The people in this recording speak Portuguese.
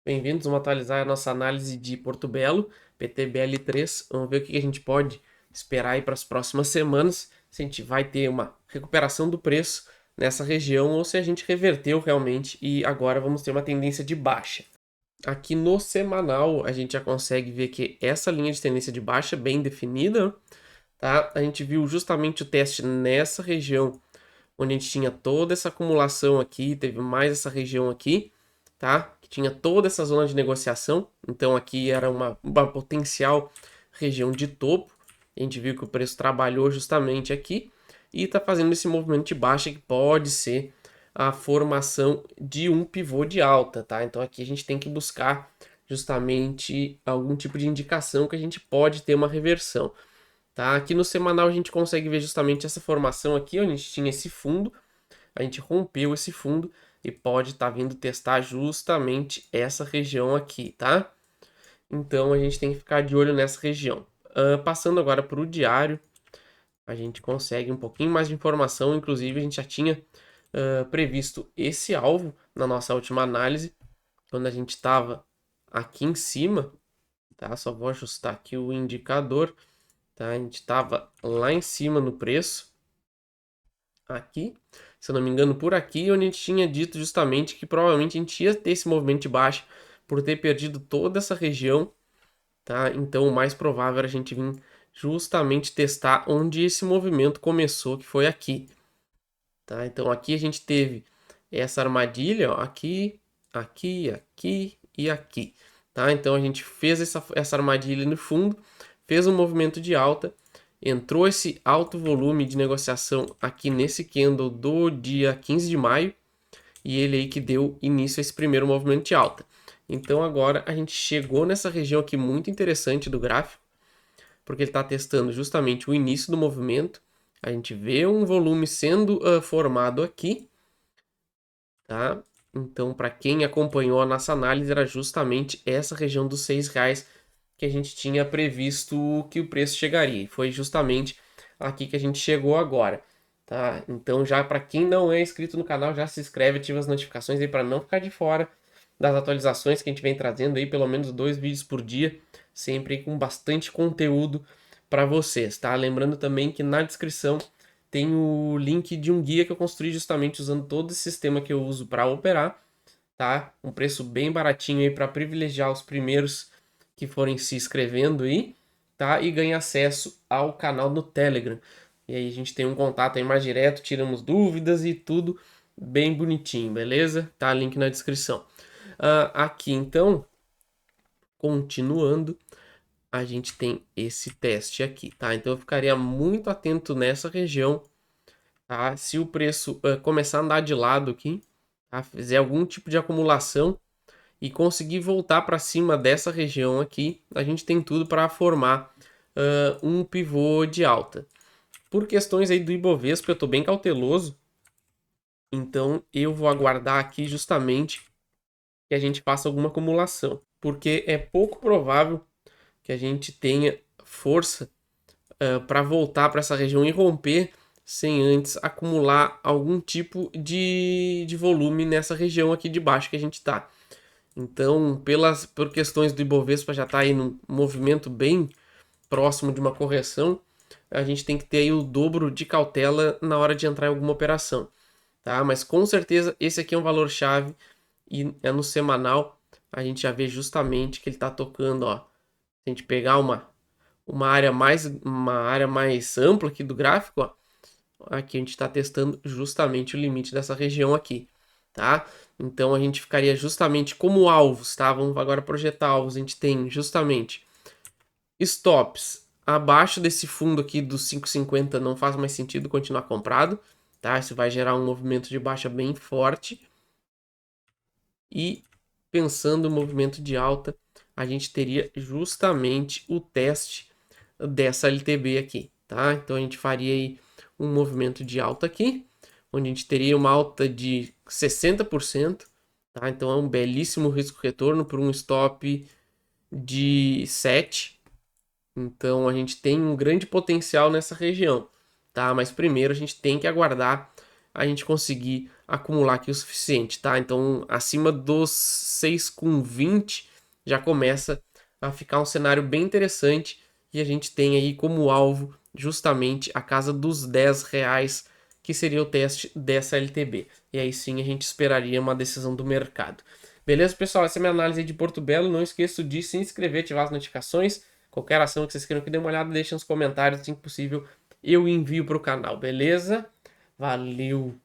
Bem-vindos, vamos atualizar a nossa análise de Porto Belo, PTBL3. Vamos ver o que a gente pode esperar aí para as próximas semanas, se a gente vai ter uma recuperação do preço nessa região ou se a gente reverteu realmente e agora vamos ter uma tendência de baixa. Aqui no semanal a gente já consegue ver que essa linha de tendência de baixa é bem definida, tá? A gente viu justamente o teste nessa região, onde a gente tinha toda essa acumulação aqui, teve mais essa região aqui, tá? Que tinha toda essa zona de negociação, então aqui era uma potencial região de topo. A gente viu que o preço trabalhou justamente aqui e está fazendo esse movimento de baixa que pode ser a formação de um pivô de alta, tá? Então aqui a gente tem que buscar justamente algum tipo de indicação que a gente pode ter uma reversão. Tá? Aqui no semanal a gente consegue ver justamente essa formação aqui, onde a gente tinha esse fundo, a gente rompeu esse fundo e pode estar vindo testar justamente essa região aqui, tá? Então a gente tem que ficar de olho nessa região. Passando agora para o diário, a gente consegue um pouquinho mais de informação, inclusive a gente já tinha previsto esse alvo na nossa última análise, quando a gente estava aqui em cima, tá? Só vou ajustar aqui o indicador, tá? A gente estava lá em cima no preço, aqui, se eu não me engano, por aqui, onde a gente tinha dito justamente que provavelmente a gente ia ter esse movimento de baixa por ter perdido toda essa região, tá? Então o mais provável era a gente vir justamente testar onde esse movimento começou, que foi aqui, tá? Então aqui a gente teve essa armadilha, ó, aqui, aqui, aqui e aqui, tá? Então a gente fez essa armadilha no fundo, fez um movimento de alta, entrou esse alto volume de negociação aqui nesse candle do dia 15 de maio e ele aí que deu início a esse primeiro movimento de alta. Então agora a gente chegou nessa região aqui muito interessante do gráfico, porque ele está testando justamente o início do movimento. A gente vê um volume sendo formado aqui, tá? Então, para quem acompanhou a nossa análise, era justamente essa região dos R$ 6 que a gente tinha previsto que o preço chegaria. E foi justamente aqui que a gente chegou agora, tá? Então, já para quem não é inscrito no canal, já se inscreve, ativa as notificações aí para não ficar de fora das atualizações que a gente vem trazendo aí, pelo menos 2 vídeos por dia, sempre com bastante conteúdo para vocês, tá? Lembrando também que na descrição tem o link de um guia que eu construí justamente usando todo esse sistema que eu uso para operar, tá? Um preço bem baratinho aí para privilegiar os primeiros que forem se inscrevendo aí, tá? E ganhar acesso ao canal no Telegram. E aí a gente tem um contato aí mais direto, tiramos dúvidas e tudo bem bonitinho, beleza? Tá, link na descrição. Aqui então, continuando, a gente tem esse teste aqui, tá? Então eu ficaria muito atento nessa região, tá? Se o preço começar a andar de lado aqui, tá? Fizer algum tipo de acumulação e conseguir voltar para cima dessa região aqui, a gente tem tudo para formar um pivô de alta. Por questões aí do Ibovespa, eu estou bem cauteloso, então eu vou aguardar aqui justamente que a gente faça alguma acumulação, porque é pouco provável que a gente tenha força para voltar para essa região e romper sem antes acumular algum tipo de volume nessa região aqui de baixo que a gente está. Então, por questões do Ibovespa já está aí num movimento bem próximo de uma correção, a gente tem que ter aí o dobro de cautela na hora de entrar em alguma operação, tá? Mas com certeza esse aqui é um valor-chave e é no semanal a gente já vê justamente que ele está tocando, ó. Se a gente pegar uma área mais ampla aqui do gráfico, ó, aqui a gente está testando justamente o limite dessa região aqui, tá? Então a gente ficaria justamente como alvos, tá? Vamos agora projetar alvos. A gente tem justamente stops abaixo desse fundo aqui dos 5,50, não faz mais sentido continuar comprado, tá? Isso vai gerar um movimento de baixa bem forte. E pensando no movimento de alta, a gente teria justamente o teste dessa LTB aqui, tá? Então a gente faria aí um movimento de alta aqui, onde a gente teria uma alta de 60%, tá? Então é um belíssimo risco-retorno por um stop de 7. Então a gente tem um grande potencial nessa região, tá? Mas primeiro a gente tem que aguardar a gente conseguir acumular aqui o suficiente, tá? Então, acima dos 6,20 já começa a ficar um cenário bem interessante e a gente tem aí como alvo justamente a casa dos R$ 10, que seria o teste dessa LTB. E aí sim a gente esperaria uma decisão do mercado. Beleza, pessoal? Essa é a minha análise de Porto Belo. Não esqueça de se inscrever, ativar as notificações. Qualquer ação que vocês queiram que dê uma olhada, deixem nos comentários. Assim que possível, eu envio para o canal, beleza? Valeu!